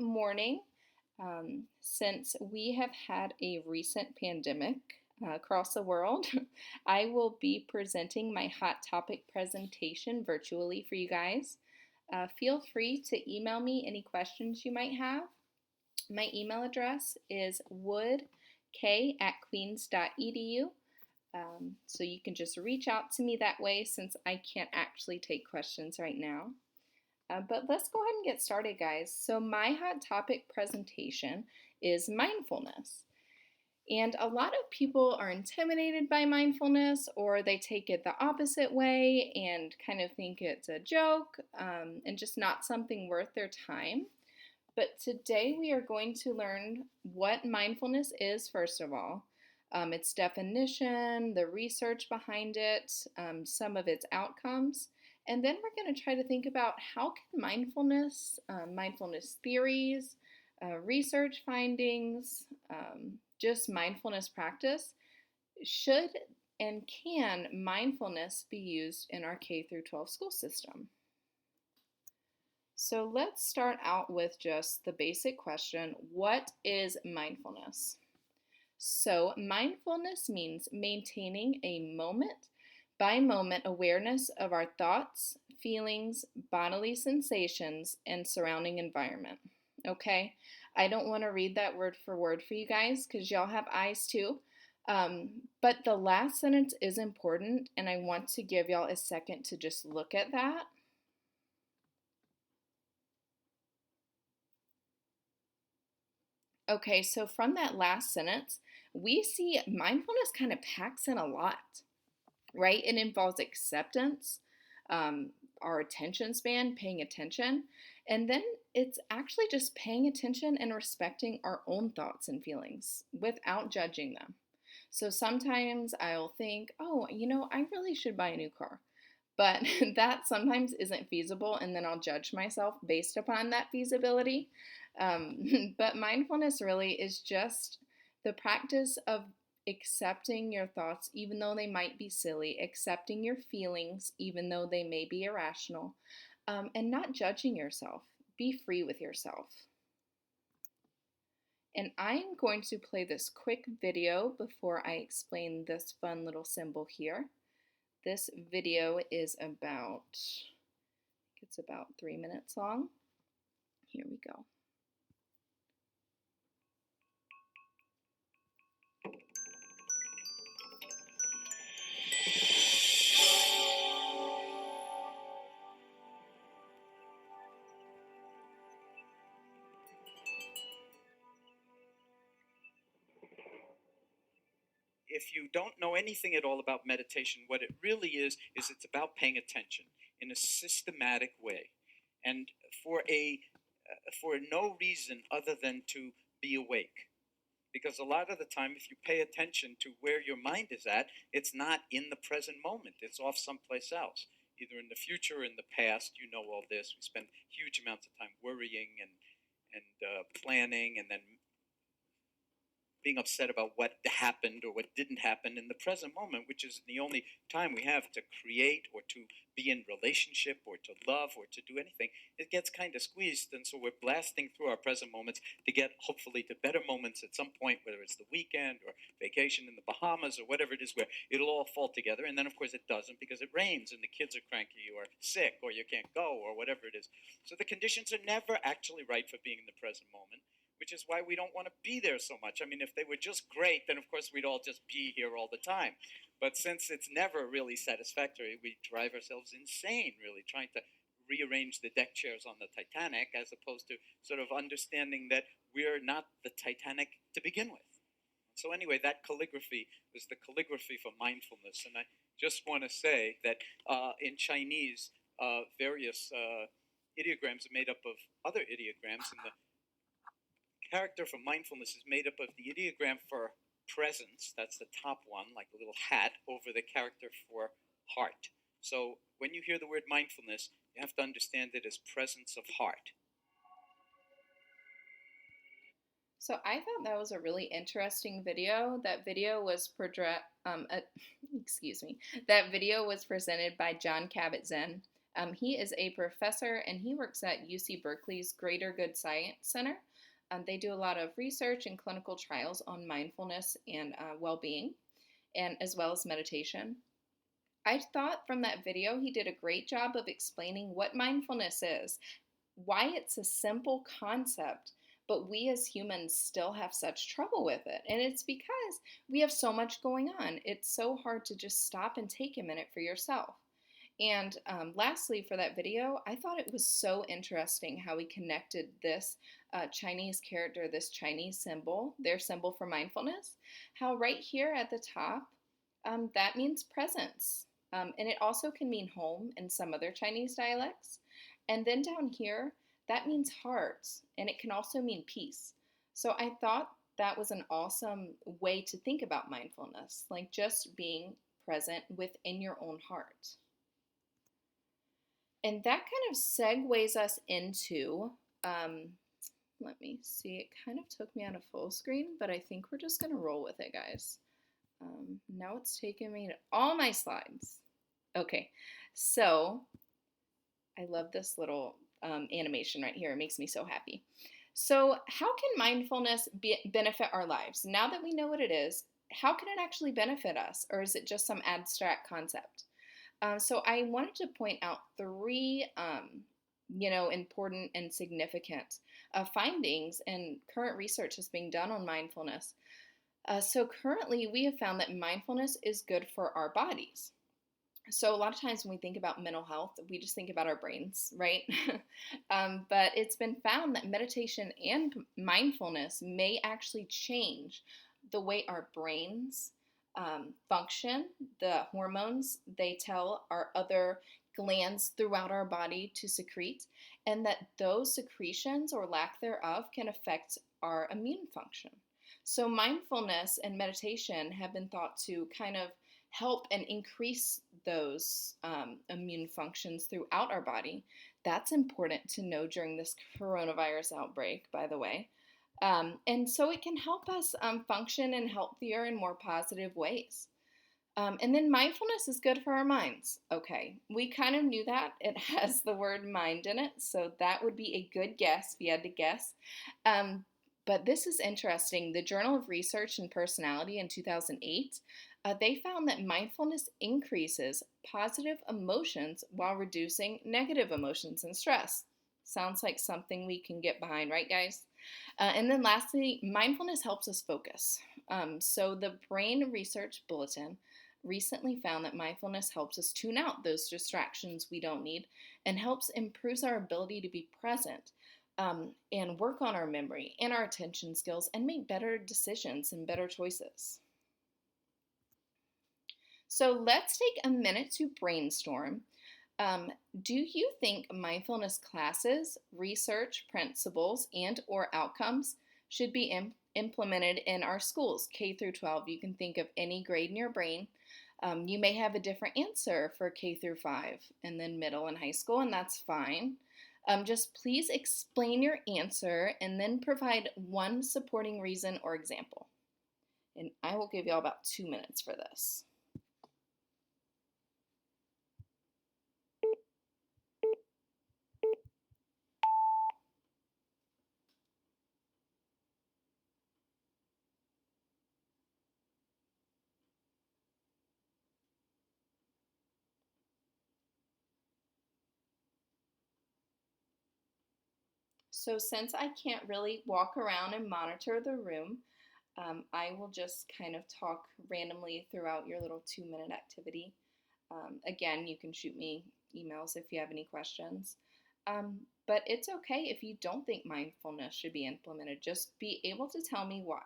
morning. Since we have had a recent pandemic across the world, I will be presenting my hot topic presentation virtually for you guys. Feel free to email me any questions you might have. My email address is woodk@queens.edu. So you can just reach out to me that way since I can't actually take questions right now. But let's go ahead and get started, guys. So my hot topic presentation is mindfulness. And a lot of people are intimidated by mindfulness, or they take it the opposite way and kind of think it's a joke and just not something worth their time. But today we are going to learn what mindfulness is, first of all, its definition, the research behind it, some of its outcomes. And then we're going to try to think about how can mindfulness theories, research findings, just mindfulness practice, should and can mindfulness be used in our K through 12 school system? So let's start out with just the basic question, what is mindfulness? So mindfulness means maintaining a moment by moment awareness of our thoughts, feelings, bodily sensations, and surrounding environment. Okay, I don't want to read that word for word for you guys because y'all have eyes too. But the last sentence is important, and I want to give y'all a second to just look at that. Okay, so from that last sentence, we see mindfulness kind of packs in a lot, right? It involves acceptance, our attention span, paying attention, and then it's actually just paying attention and respecting our own thoughts and feelings without judging them. So sometimes I'll think, oh, I really should buy a new car. But that sometimes isn't feasible, and then I'll judge myself based upon that feasibility. But mindfulness really is just the practice of accepting your thoughts, even though they might be silly, accepting your feelings, even though they may be irrational, and not judging yourself. Be free with yourself. And I'm going to play this quick video before I explain this fun little symbol here. This video is it's about 3 minutes long. Here we go. If you don't know anything at all about meditation, what it really is it's about paying attention in a systematic way, and for no reason other than to be awake. Because a lot of the time, if you pay attention to where your mind is at, it's not in the present moment. It's off someplace else, either in the future or in the past. You know all this. We spend huge amounts of time worrying and planning, and then being upset about what happened or what didn't happen in the present moment, which is the only time we have to create or to be in relationship or to love or to do anything. It gets kind of squeezed, and so we're blasting through our present moments to get hopefully to better moments at some point, whether it's the weekend or vacation in the Bahamas or whatever it is, where it'll all fall together. And then of course it doesn't, because it rains and the kids are cranky or sick or you can't go or whatever it is. So the conditions are never actually right for being in the present moment, which is why we don't want to be there so much. I mean, if they were just great, then of course we'd all just be here all the time. But since it's never really satisfactory, we drive ourselves insane, really, trying to rearrange the deck chairs on the Titanic, as opposed to sort of understanding that we're not the Titanic to begin with. So anyway, that calligraphy was the calligraphy for mindfulness. And I just want to say that in Chinese, various ideograms are made up of other ideograms, and the character for mindfulness is made up of the ideogram for presence, that's the top one, like a little hat, over the character for heart. So when you hear the word mindfulness, you have to understand it as presence of heart. So I thought that was a really interesting video. That video was that video was presented by John Kabat-Zinn. He is a professor and he works at UC Berkeley's Greater Good Science Center. They do a lot of research and clinical trials on mindfulness and well being, and as well as meditation. I thought from that video he did a great job of explaining what mindfulness is, why it's a simple concept, but we as humans still have such trouble with it. And it's because we have so much going on. It's so hard to just stop and take a minute for yourself. And lastly, for that video, I thought it was so interesting how he connected this Chinese character, this Chinese symbol, their symbol for mindfulness, how right here at the top, that means presence. And it also can mean home in some other Chinese dialects. And then down here, that means heart, and it can also mean peace. So I thought that was an awesome way to think about mindfulness, like just being present within your own heart. And that kind of segues us into, let me see, it kind of took me out of full screen, but I think we're just going to roll with it, guys. Now it's taking me to all my slides. Okay, so I love this little animation right here. It makes me so happy. So how can mindfulness benefit our lives? Now that we know what it is, how can it actually benefit us? Or is it just some abstract concept? So I wanted to point out three, important and significant findings and current research is being done on mindfulness. So currently we have found that mindfulness is good for our bodies. So a lot of times when we think about mental health, we just think about our brains, right? But it's been found that meditation and mindfulness may actually change the way our brains function, the hormones they tell our other glands throughout our body to secrete, and that those secretions or lack thereof can affect our immune function. So mindfulness and meditation have been thought to kind of help and increase those immune functions throughout our body. That's important to know during this coronavirus outbreak, by the way. And so it can help us function in healthier and more positive ways. And then mindfulness is good for our minds. Okay, we kind of knew that. It has the word mind in it, so that would be a good guess if you had to guess. But this is interesting. The Journal of Research and Personality in 2008, they found that mindfulness increases positive emotions while reducing negative emotions and stress. Sounds like something we can get behind, right, guys? And then lastly, mindfulness helps us focus. So the Brain Research Bulletin recently found that mindfulness helps us tune out those distractions we don't need and helps improves our ability to be present and work on our memory and our attention skills and make better decisions and better choices. So let's take a minute to brainstorm. Do you think mindfulness classes, research principles, and or outcomes should be implemented in our schools, K through 12? You can think of any grade in your brain. You may have a different answer for K through 5 and then middle and high school, and that's fine. Just please explain your answer and then provide one supporting reason or example. And I will give y'all about 2 minutes for this. So since I can't really walk around and monitor the room, I will just kind of talk randomly throughout your little 2-minute activity. Again, you can shoot me emails if you have any questions. But it's okay if you don't think mindfulness should be implemented. Just be able to tell me why.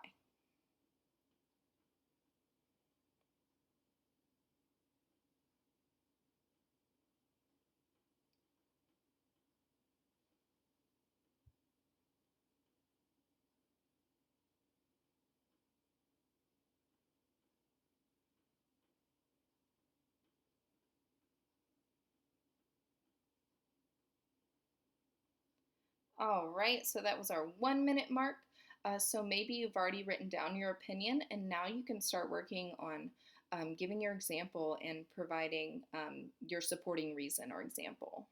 All right, so that was our 1-minute mark. So maybe you've already written down your opinion and now you can start working on giving your example and providing your supporting reason or example.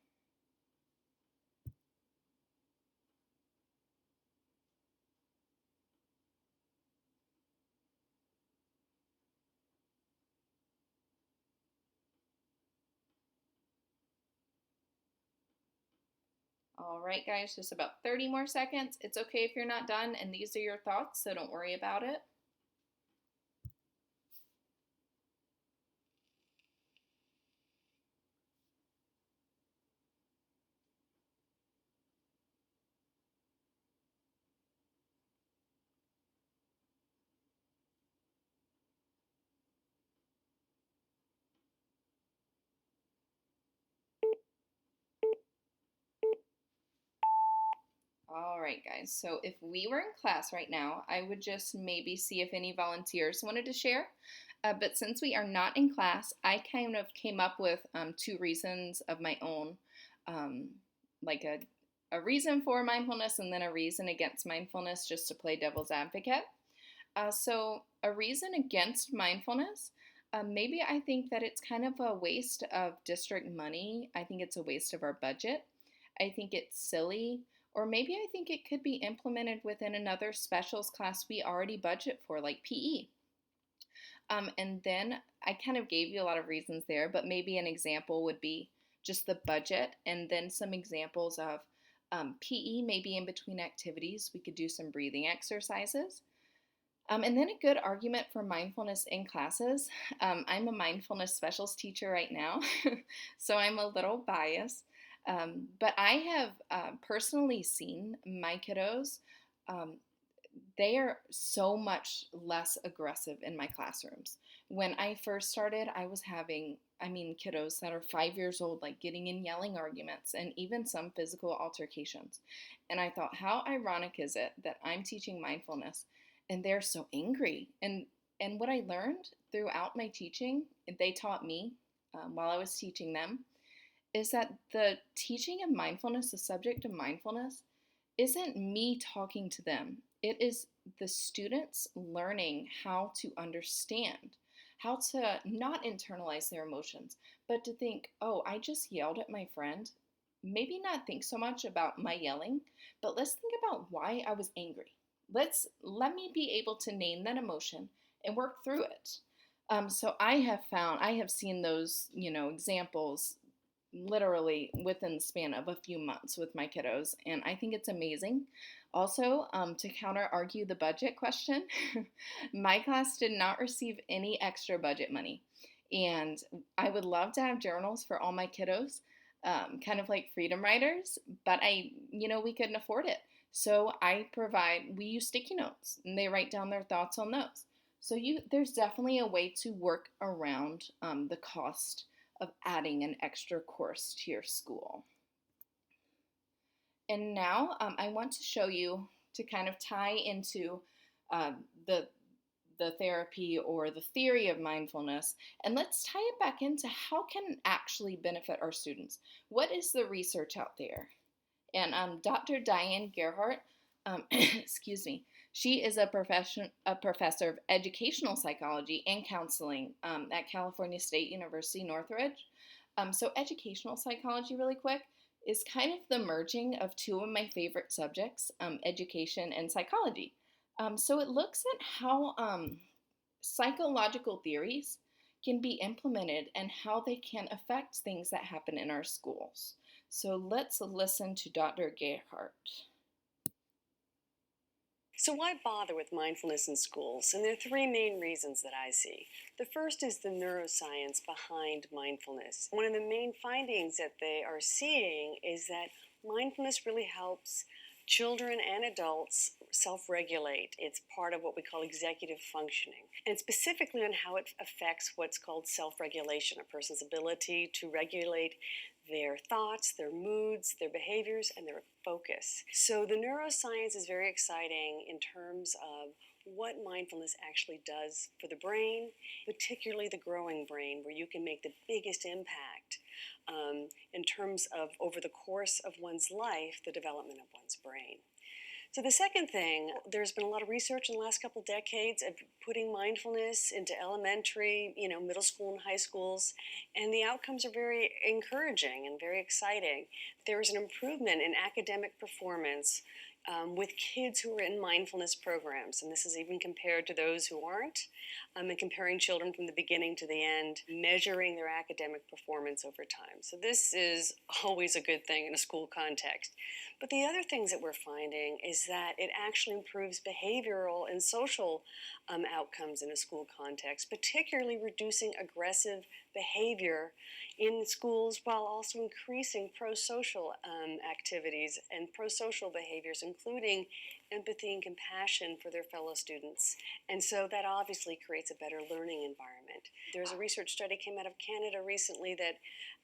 All right, guys, just about 30 more seconds. It's okay if you're not done, and these are your thoughts, so don't worry about it. All right, guys. So if we were in class right now, I would just maybe see if any volunteers wanted to share. But since we are not in class, I kind of came up with two reasons of my own, um, like a reason for mindfulness and then a reason against mindfulness, just to play devil's advocate. So a reason against mindfulness, maybe I think that it's kind of a waste of district money. I think it's a waste of our budget. I think it's silly. Or maybe I think it could be implemented within another specials class we already budget for, like PE. And then I kind of gave you a lot of reasons there, but maybe an example would be just the budget, and then some examples of PE, maybe in between activities. We could do some breathing exercises. And then a good argument for mindfulness in classes. I'm a mindfulness specials teacher right now, so I'm a little biased. But I have personally seen my kiddos. Um, they are so much less aggressive in my classrooms. When I first started, I was having, kiddos that are 5 years old, like getting in yelling arguments and even some physical altercations. And I thought, how ironic is it that I'm teaching mindfulness and they're so angry? And what I learned throughout my teaching, they taught me while I was teaching them, is that the teaching of mindfulness, the subject of mindfulness, isn't me talking to them. It is the students learning how to understand, how to not internalize their emotions, but to think, oh, I just yelled at my friend. Maybe not think so much about my yelling, but let's think about why I was angry. Let me be able to name that emotion and work through it. So I have seen those, examples literally within the span of a few months with my kiddos, and I think it's amazing. Also, to counter argue the budget question, my class did not receive any extra budget money, and I would love to have journals for all my kiddos, kind of like freedom writers, but we couldn't afford it. So we use sticky notes, and they write down their thoughts on those. So there's definitely a way to work around the cost of adding an extra course to your school. And now I want to show you to kind of tie into uh, the the therapy or the theory of mindfulness, and let's tie it back into how can it actually benefit our students. What is the research out there? And Dr. Diane Gerhardt, excuse me, she is a professor of educational psychology and counseling at California State University, Northridge. So educational psychology, really quick, is kind of the merging of two of my favorite subjects, education and psychology. So it looks at how psychological theories can be implemented and how they can affect things that happen in our schools. So let's listen to Dr. Gerhardt. So why bother with mindfulness in schools? And there are three main reasons that I see. The first is the neuroscience behind mindfulness. One of the main findings that they are seeing is that mindfulness really helps children and adults self-regulate. It's part of what we call executive functioning, and specifically on how it affects what's called self-regulation, a person's ability to regulate their thoughts, their moods, their behaviors, and their focus. So the neuroscience is very exciting in terms of what mindfulness actually does for the brain, particularly the growing brain, where you can make the biggest impact in terms of, over the course of one's life, the development of one's brain. So the second thing, there's been a lot of research in the last couple decades of putting mindfulness into elementary, middle school and high schools, and the outcomes are very encouraging and very exciting. There is an improvement in academic performance with kids who are in mindfulness programs, and this is even compared to those who aren't, and comparing children from the beginning to the end, measuring their academic performance over time. So this is always a good thing in a school context. But the other things that we're finding is that it actually improves behavioral and social outcomes in a school context, particularly reducing aggressive behavior in schools while also increasing pro-social activities and pro-social behaviors, including empathy and compassion for their fellow students. And so that obviously creates a better learning environment. There's a research study came out of Canada recently that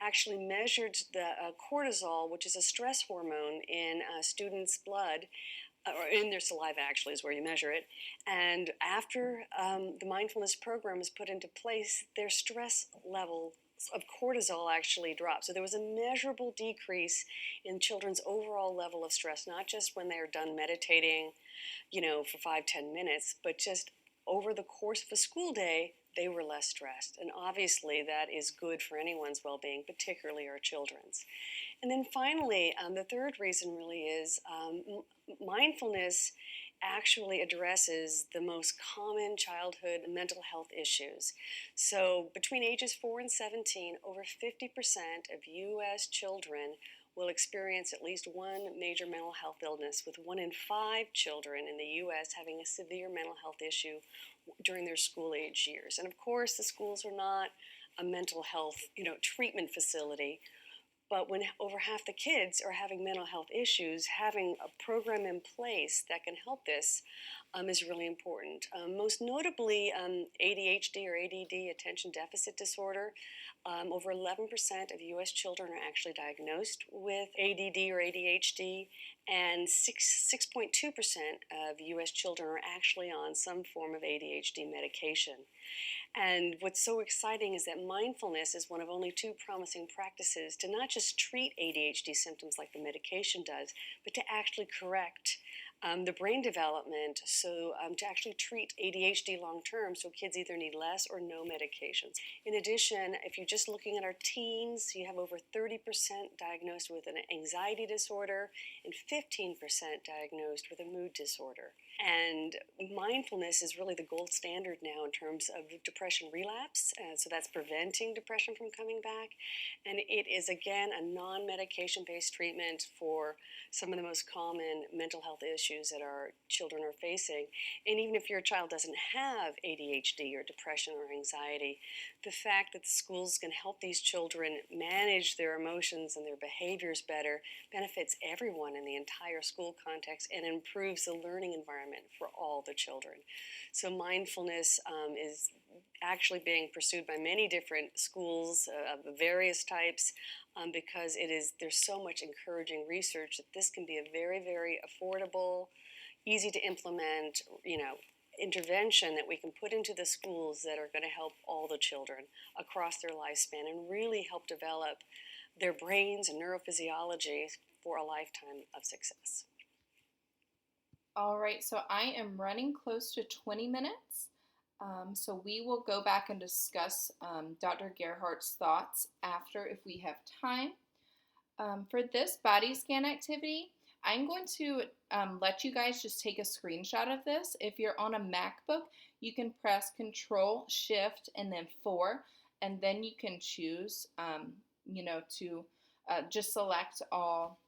actually measured the cortisol, which is a stress hormone in students' blood, or in their saliva actually is where you measure it. And after the mindfulness program is put into place, their stress level of cortisol actually dropped. So there was a measurable decrease in children's overall level of stress, not just when they're done meditating, for 5-10 minutes, but just over the course of a school day, they were less stressed. And obviously that is good for anyone's well-being, particularly our children's. And then finally, the third reason really is mindfulness actually addresses the most common childhood mental health issues. So between ages 4 and 17, over 50% of U.S. children will experience at least one major mental health illness, with 1 in 5 children in the U.S. having a severe mental health issue during their school age years. And of course, the schools are not a mental health, treatment facility. But when over half the kids are having mental health issues, having a program in place that can help this is really important. Most notably, ADHD or ADD, attention deficit disorder. Over 11% of U.S. children are actually diagnosed with ADD or ADHD, and 6.2% of U.S. children are actually on some form of ADHD medication. And what's so exciting is that mindfulness is one of only 2 promising practices to not just treat ADHD symptoms like the medication does, but to actually correct the brain development, so to actually treat ADHD long term, so kids either need less or no medications. In addition, if you're just looking at our teens, you have over 30% diagnosed with an anxiety disorder and 15% diagnosed with a mood disorder. And mindfulness is really the gold standard now in terms of depression relapse, so that's preventing depression from coming back. And it is, again, a non-medication based treatment for some of the most common mental health issues that our children are facing. And even if your child doesn't have ADHD or depression or anxiety, the fact that the schools can help these children manage their emotions and their behaviors better benefits everyone in the entire school context and improves the learning environment for all the children. So mindfulness is actually being pursued by many different schools of various types, because there's so much encouraging research that this can be a very, very affordable, easy to implement, intervention that we can put into the schools that are going to help all the children across their lifespan and really help develop their brains and neurophysiology for a lifetime of success. All right, so I am running close to 20 minutes. So we will go back and discuss Dr. Gerhardt's thoughts after if we have time. For this body scan activity, I'm going to let you guys just take a screenshot of this. If you're on a MacBook, you can press Control, Shift, and then 4, and then you can choose, to just select all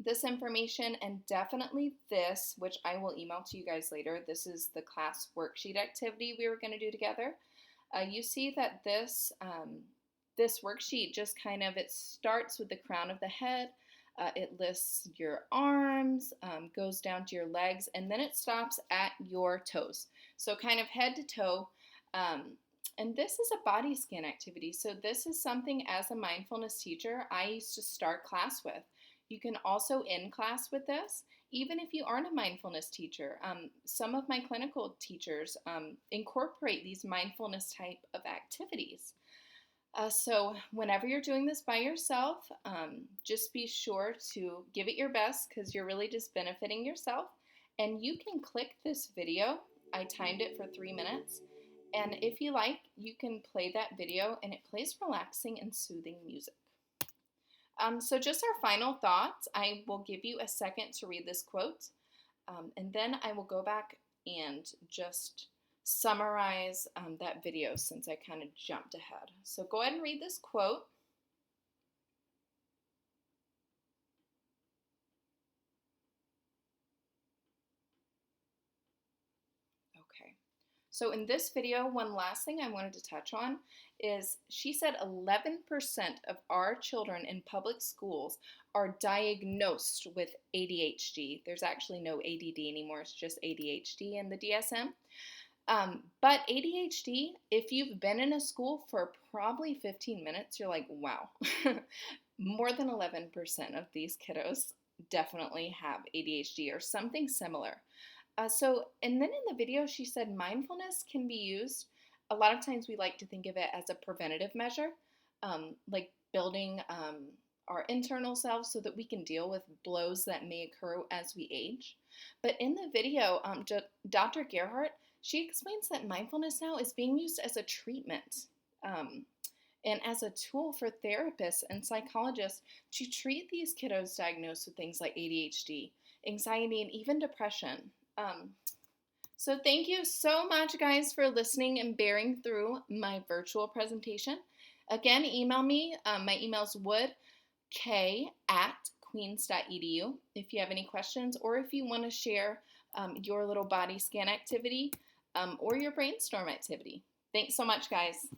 this information, and definitely this, which I will email to you guys later. This is the class worksheet activity we were going to do together. You see that this worksheet just it starts with the crown of the head. It lists your arms, goes down to your legs, and then it stops at your toes. So kind of head to toe. And this is a body scan activity. So this is something as a mindfulness teacher I used to start class with. You can also end class with this, even if you aren't a mindfulness teacher. Some of my clinical teachers incorporate these mindfulness type of activities. So whenever you're doing this by yourself, just be sure to give it your best because you're really just benefiting yourself. And you can click this video. I timed it for 3 minutes. And if you like, you can play that video and it plays relaxing and soothing music. So just our final thoughts. I will give you a second to read this quote, and then I will go back and just summarize that video since I kind of jumped ahead. So go ahead and read this quote. Okay. So in this video, one last thing I wanted to touch on is she said 11% of our children in public schools are diagnosed with ADHD. There's actually no ADD anymore, it's just ADHD in the DSM. But ADHD, if you've been in a school for probably 15 minutes, you're like, wow, more than 11% of these kiddos definitely have ADHD or something similar. And then in the video, she said mindfulness can be used. A lot of times we like to think of it as a preventative measure, like building our internal selves so that we can deal with blows that may occur as we age. But in the video, Dr. Gerhardt, she explains that mindfulness now is being used as a treatment and as a tool for therapists and psychologists to treat these kiddos diagnosed with things like ADHD, anxiety, and even depression. So thank you so much, guys, for listening and bearing through my virtual presentation. Again, email me. My email's woodk@queens.edu if you have any questions or if you want to share your little body scan activity or your brainstorm activity. Thanks so much, guys.